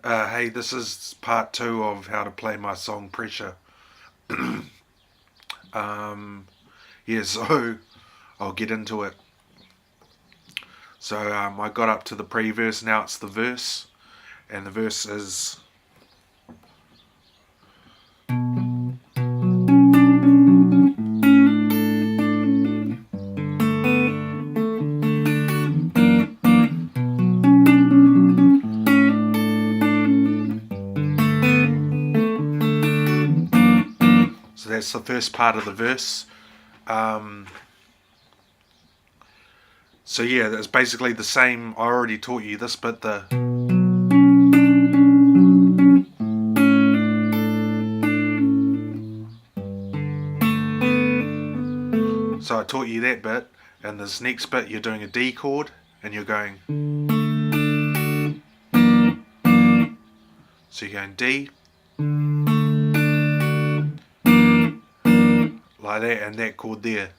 Hey, this is part 2 of how to play my song Pressure. Yeah, so I'll get into it. So I got up to the pre-verse, now it's the verse, and the verse is... So that's the first part of the verse. So yeah, that's basically the same. I already taught you this, but so I taught you that bit, and this next bit you're doing a D chord, and you're going... So you're going D, like that, and that chord there.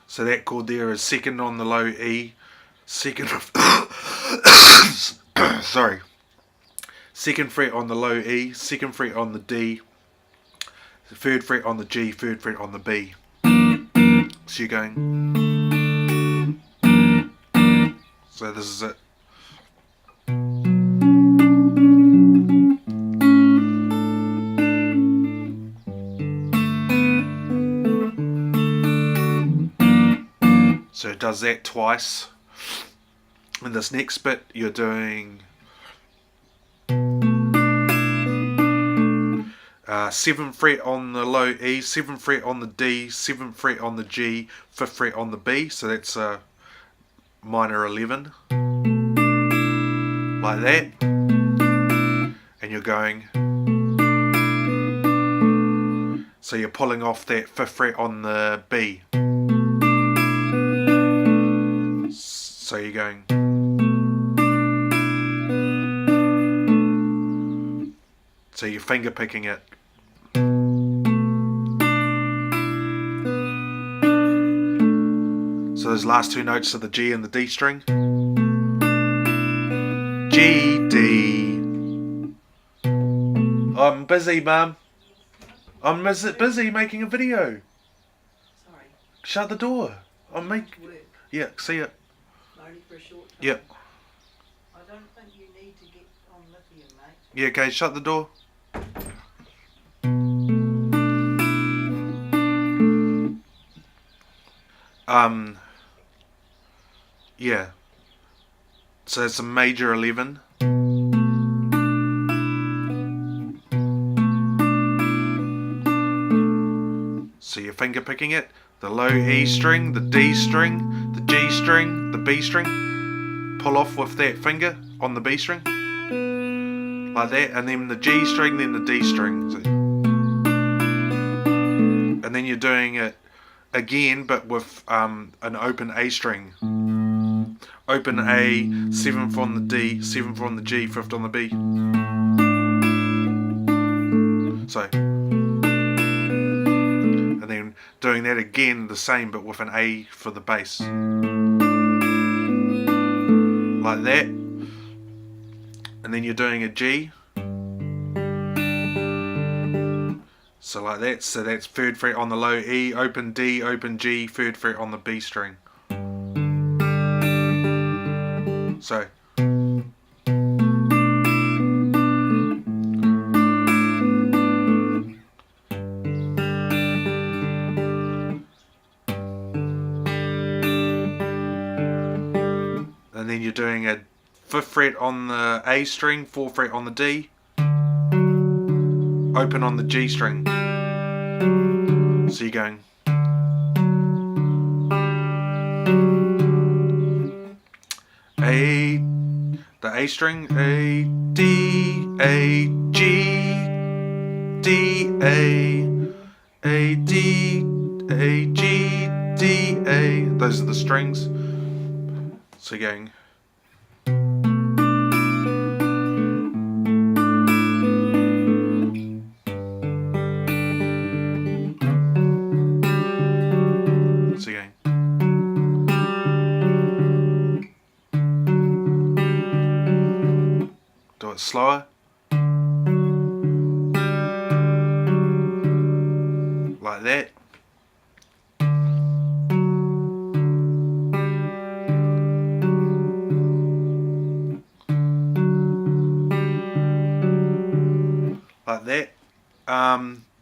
So that chord there is second on the low E, second sorry, second fret on the low E, second fret on the D, third fret on the G, third fret on the B. So you're going... So this is it. So it does that twice. In this next bit you're doing 7th fret on the low E, 7th fret on the D, 7th fret on the G, 5th fret on the B, so that's a minor 11, like that, and you're going... So you're pulling off that 5th fret on the B. So you're going... So you're finger picking it. So those last two notes are the G and the D string. G, D. I'm busy, Mum. I'm busy making a video. Sorry. Shut the door. I'm making... Yeah, see it. Only for a short time. Yep. I don't think you need to get on lithium, mate. Yeah, okay, shut the door. Yeah. So it's a major 11. So you're finger picking it. The low E string, the D string, the G string, the B string. Pull off with that finger on the B string. Like that. And then the G string, then the D string. So, and then you're doing it again, but with an open A string. Open A, 7th on the D, 7th on the G, 5th on the B. So, and then doing that again, the same, but with an A for the bass. Like that. And then you're doing a G. So like that, so that's 3rd fret on the low E, open D, open G, 3rd fret on the B string. So. And then you're doing a 5th fret on the A string, 4th fret on the D, open on the G string. So you're going... A, the A string, A, D, A, G, D, A, D, A, G, D, A. Those are the strings. So you're going... Do it slower. Like that. Like that.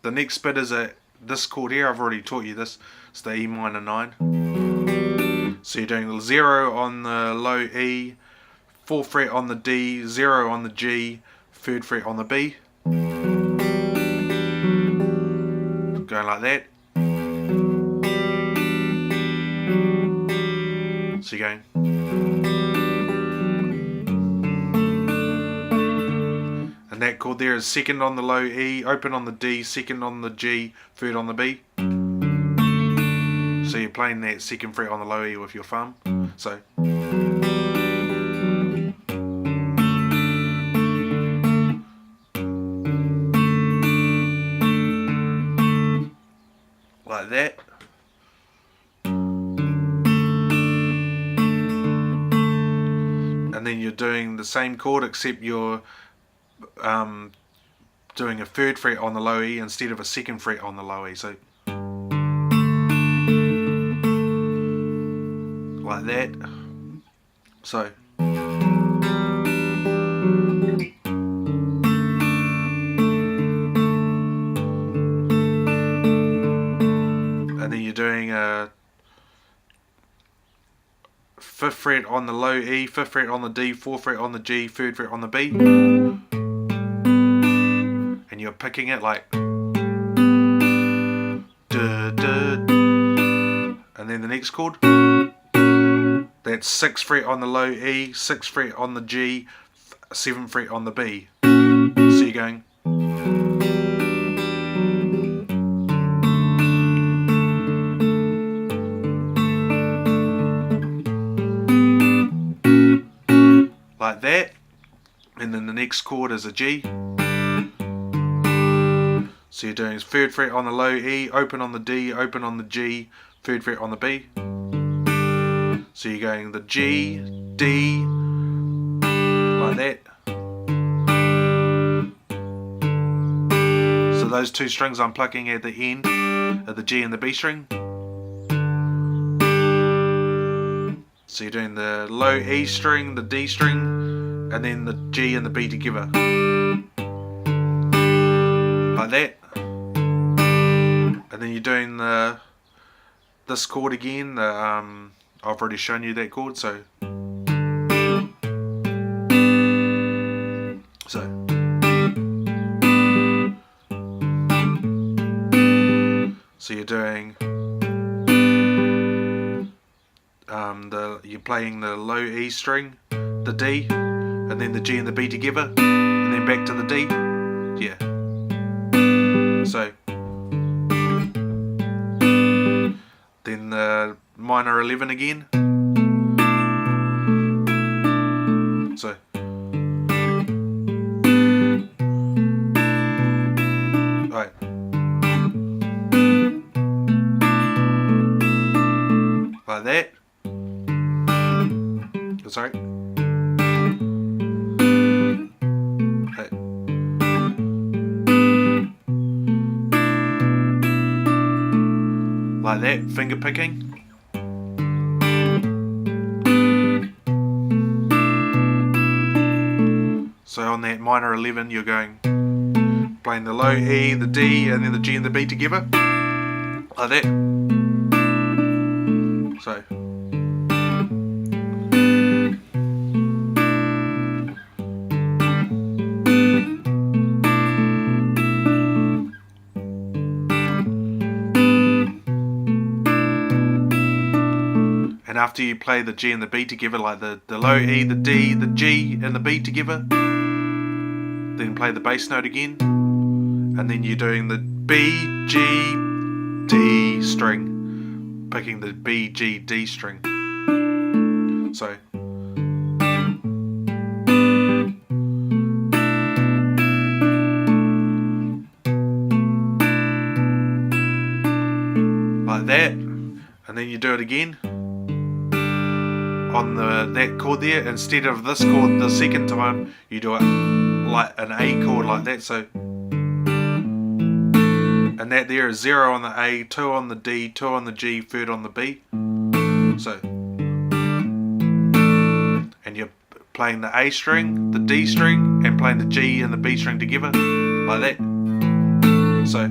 The next bit is this chord here. I've already taught you this. It's the E minor 9. So you're doing 0 on the low E, 4th fret on the D, 0 on the G, 3rd fret on the B. Going like that. So you're going. And that chord there is 2nd on the low E, open on the D, 2nd on the G, 3rd on the B. So you're playing that 2nd fret on the low E with your thumb. So. Like that. And then you're doing the same chord except you're doing a 3rd fret on the low E instead of a 2nd fret on the low E. So like that. So and then you're doing a 5th fret on the low E, 5th fret on the D, 4th fret on the G, 3rd fret on the B. And you're picking it like duh, duh. And then the next chord, that's 6th fret on the low E, 6th fret on the G, 7th fret on the B. So you're going like that. And then the next chord is a G. So you're doing 3rd fret on the low E, open on the D, open on the G, 3rd fret on the B. So you're going the G, D, like that. So those two strings I'm plucking at the end are the G and the B string. So you're doing the low E string, the D string, and then the G and the B together. Like that. And then you're doing this chord again. I've already shown you that chord, so you're doing you're playing the low E string, the D, and then the G and the B together, and then back to the D. Yeah. So then the minor 11 again. So right. Like that. Oh, sorry. Right. Like that, finger picking. So on that minor 11 you're going playing the low E, the D, and then the G and the B together. Like that. So after you play the G and the B together, like the low E, the D, the G and the B together, then play the bass note again, and then you're doing the B, G, D string, picking the B, G, D string. So like that, and then you do it again. on that chord there. Instead of this chord the second time, you do it like an A chord like that. So, and that there is 0 on the A, 2 on the D, 2 on the G, 3rd on the B. So, and you're playing the A string, the D string, and playing the G and the B string together, like that. So,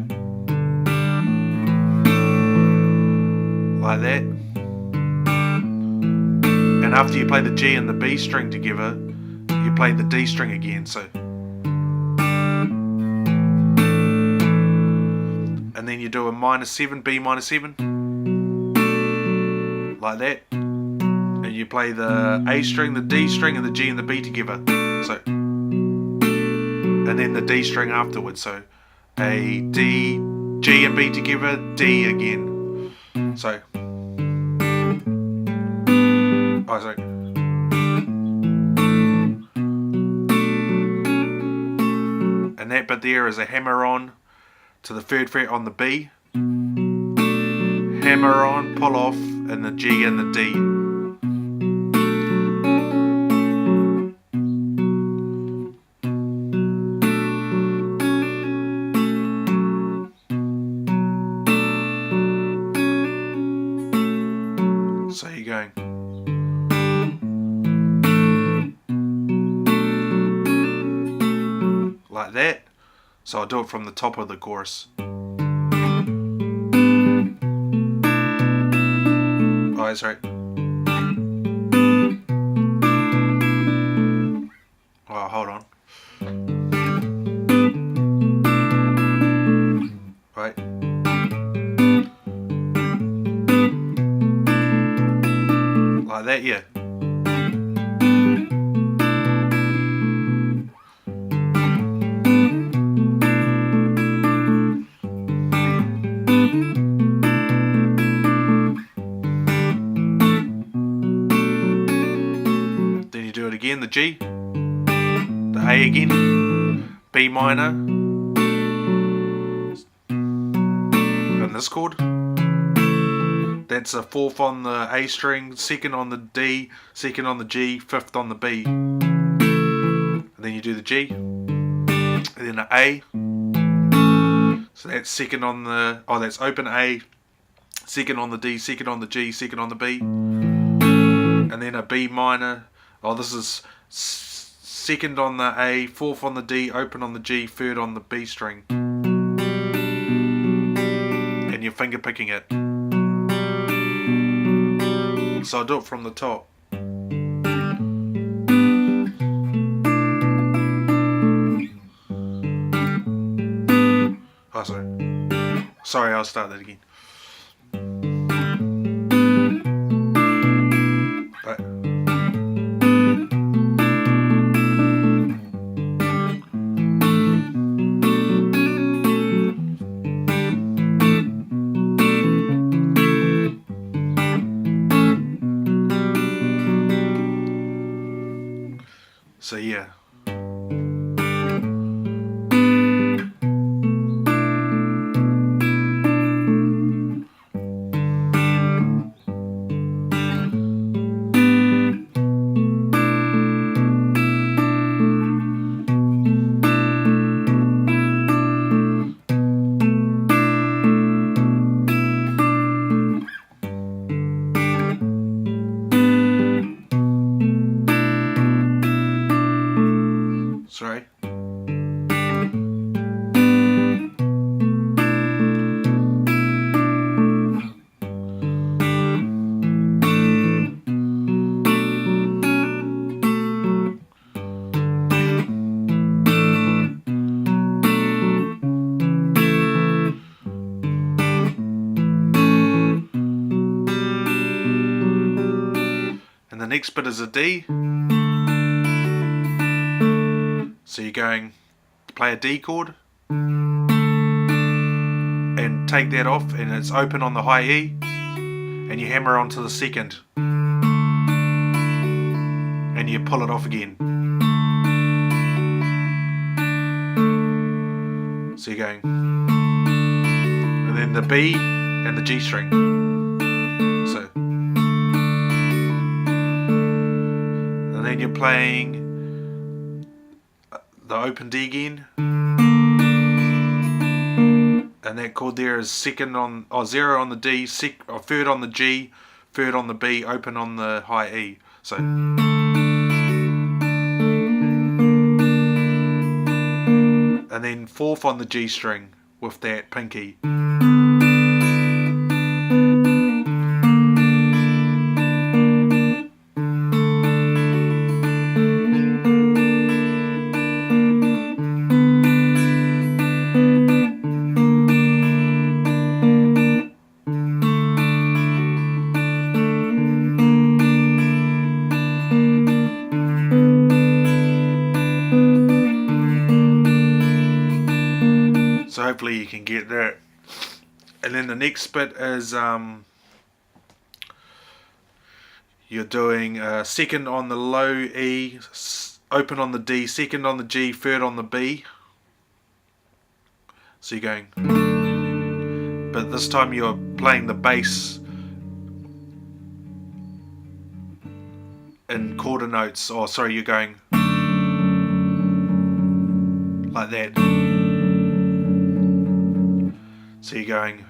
like that. And after you play the G and the B string together, you play the D string again. So, and then you do a -7, B -7, like that. And you play the A string, the D string, and the G and the B together. So, and then the D string afterwards. So, A, D, G and B together, D again. So, oh, sorry. And that bit there is a hammer on to the 3rd fret on the B, hammer on, pull off, and the G and the D. So you're going like that. So I'll do it from the top of the chorus. Oh, that's right. Oh, hold on. Right. Like that, yeah. Then you do it again, the G, the A again, B minor, and this chord. That's a 4th on the A string, 2nd on the D, 2nd on the G, 5th on the B. And then you do the G, and then the A. So that's 2nd on the, oh, that's open A, 2nd on the D, 2nd on the G, 2nd on the B. And then a B minor. Oh, this is 2nd on the A, 4th on the D, open on the G, 3rd on the B string. And you're finger picking it. So I'll do it from the top. Oh, sorry. Sorry, I'll start that again. Right. So yeah. Sorry. And the next bit is a D. So you're going to play a D chord and take that off, and it's open on the high E, and you hammer onto the 2nd and you pull it off again. So you're going, and then the B and the G string. So when you're playing the open D again, and that chord there is second on, or 0 on the D, or third on the G, third on the B, open on the high E. So and then fourth on the G string with that pinky. So hopefully you can get that. And then the next bit is you're doing second on the low E, open on the D, second on the G, third on the B. So you're going, but this time you're playing the bass in quarter notes, or sorry, you're going like that. So you're going,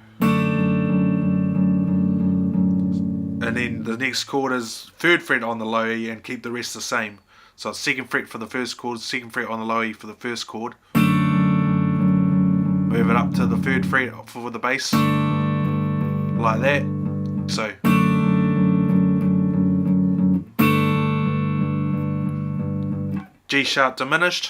and then the next chord is third fret on the low E and keep the rest the same. So it's second fret for the first chord, second fret on the low E for the first chord. Move it up to the third fret for the bass, like that. So G sharp diminished.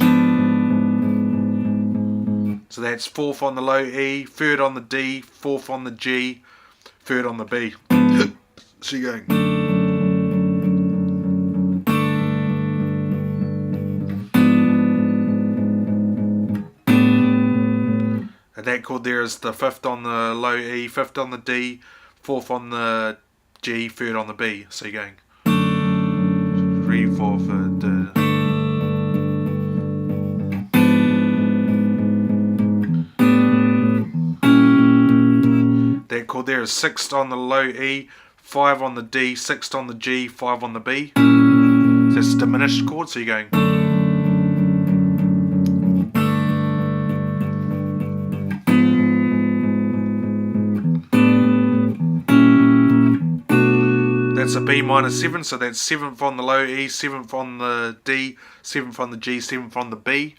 So that's fourth on the low E, third on the D, fourth on the G, third on the B. So you're going. And that chord there is the fifth on the low E, fifth on the D, fourth on the G, third on the B. So you're going 3, 4, 5, that chord there is sixth on the low E, 5 on the D, 6th on the G, 5 on the B. So that's a diminished chord, so you're going. That's a B minor 7, so that's 7th on the low E, 7th on the D, 7th on the G, 7th on the B.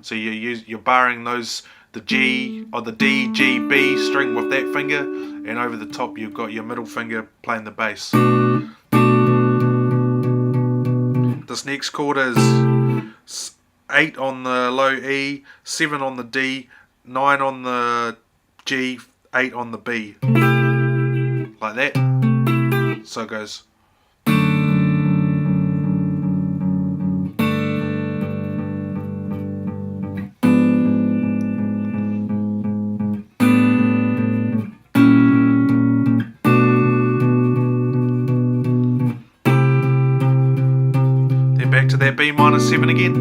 So you're barring those, the G or the D, G, B string with that finger, and over the top you've got your middle finger playing the bass. This next chord is 8 on the low E, 7 on the D, 9 on the G, 8 on the B. Like that. So it goes. Back to that B minor 7 again,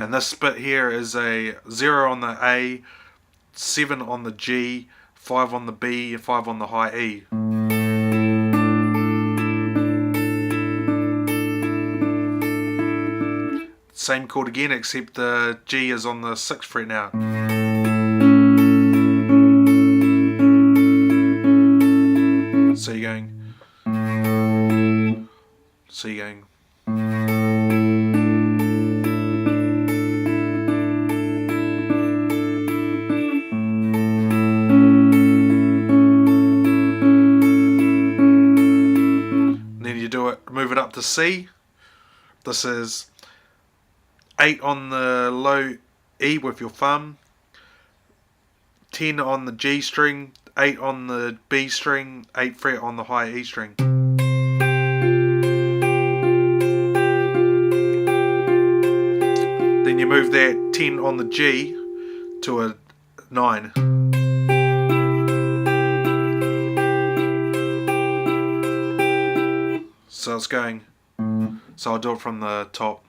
and this bit here is a 0 on the A, 7 on the G, 5 on the B, 5 on the high E. Same chord again, except the G is on the 6th fret now. So you're going. So you're going. Then you do it, move it up to C. This is 8 on the low E with your thumb, 10 on the G string, 8 on the B string, 8th fret on the high E string. Then you move that 10 on the G to a 9. So it's going. So I'll do it from the top.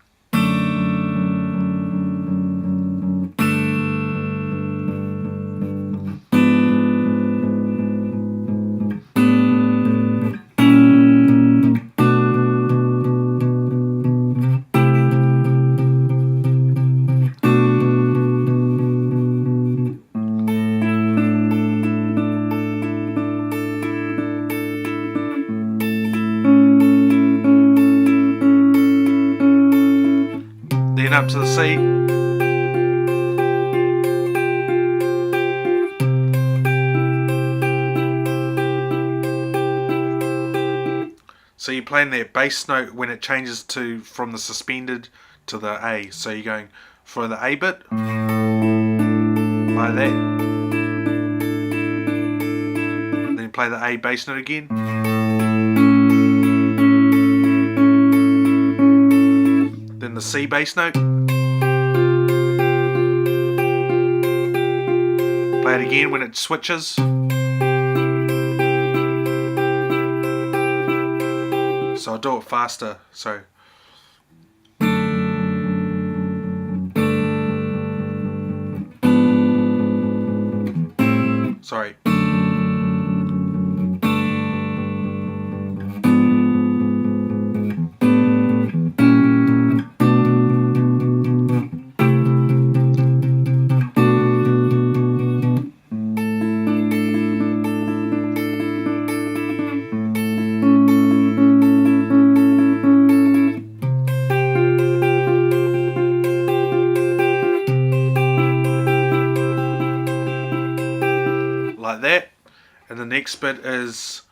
up to the C. So you're playing that bass note when it changes to from the suspended to the A. So you're going for the A bit, like that. Then play the A bass note again. Then the C bass note. Play it again when it switches. So I'll do it faster. So sorry. Like that. And the next bit is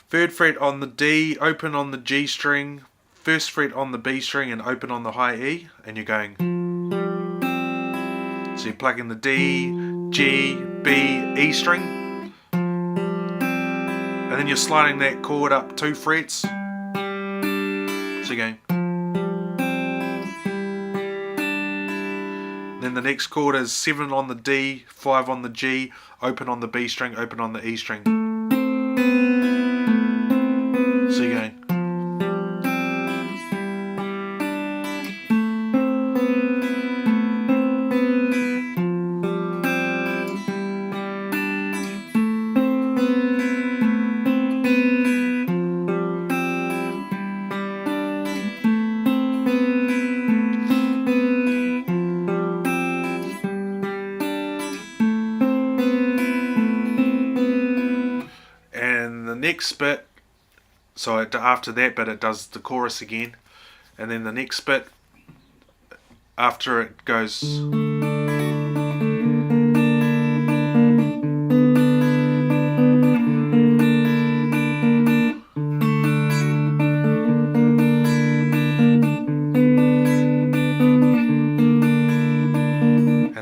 3rd fret on the D, open on the G string, 1st fret on the B string and open on the high E, and you're going. So you're plugging the D, G, B, E string, and then you're sliding that chord up 2 frets. So you're going. Then the next chord is 7 on the D, 5 on the G, open on the B string, open on the E string. So you're going. Next bit, so after that bit it does the chorus again, and then the next bit after it goes and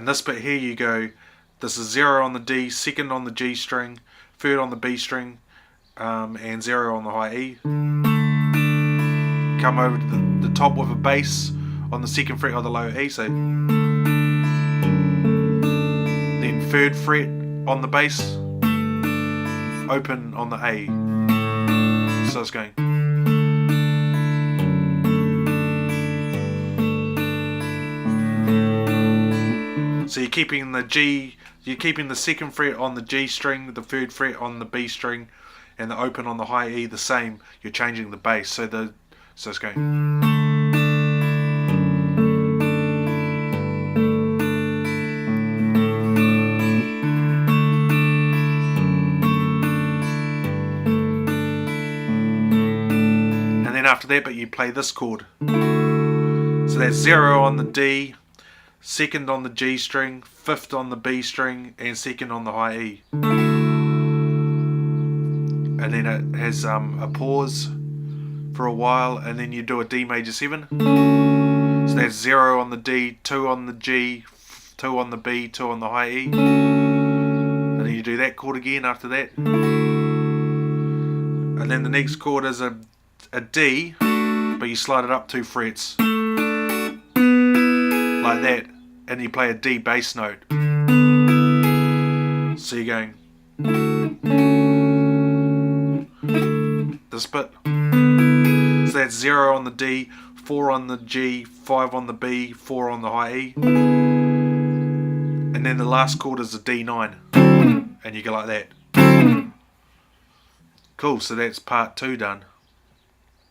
this bit here you go, this is 0 on the D, 2nd on the G string, 3rd on the B string, and 0 on the high E. Come over to the top with a bass on the 2nd fret of the low E, so then 3rd fret on the bass, open on the A. So it's going. So you're keeping the G, you're keeping the 2nd fret on the G string, the 3rd fret on the B string, and the open on the high E the same. You're changing the bass, so it's going. And then after that, but you play this chord. So that's 0 on the D, 2nd on the G string, 5th on the B string, and 2nd on the high E. And then it has a pause for a while, and then you do a D major 7. So that's 0 on the D, 2 on the G, 2 on the B, 2 on the high E. And then you do that chord again after that. And then the next chord is a D, but you slide it up 2 frets. Like that. And you play a D bass note. So you're going. This bit. So that's 0 on the D, 4 on the G, 5 on the B, 4 on the high E. And then the last chord is a D9. And you go like that. Cool, so that's part 2 done.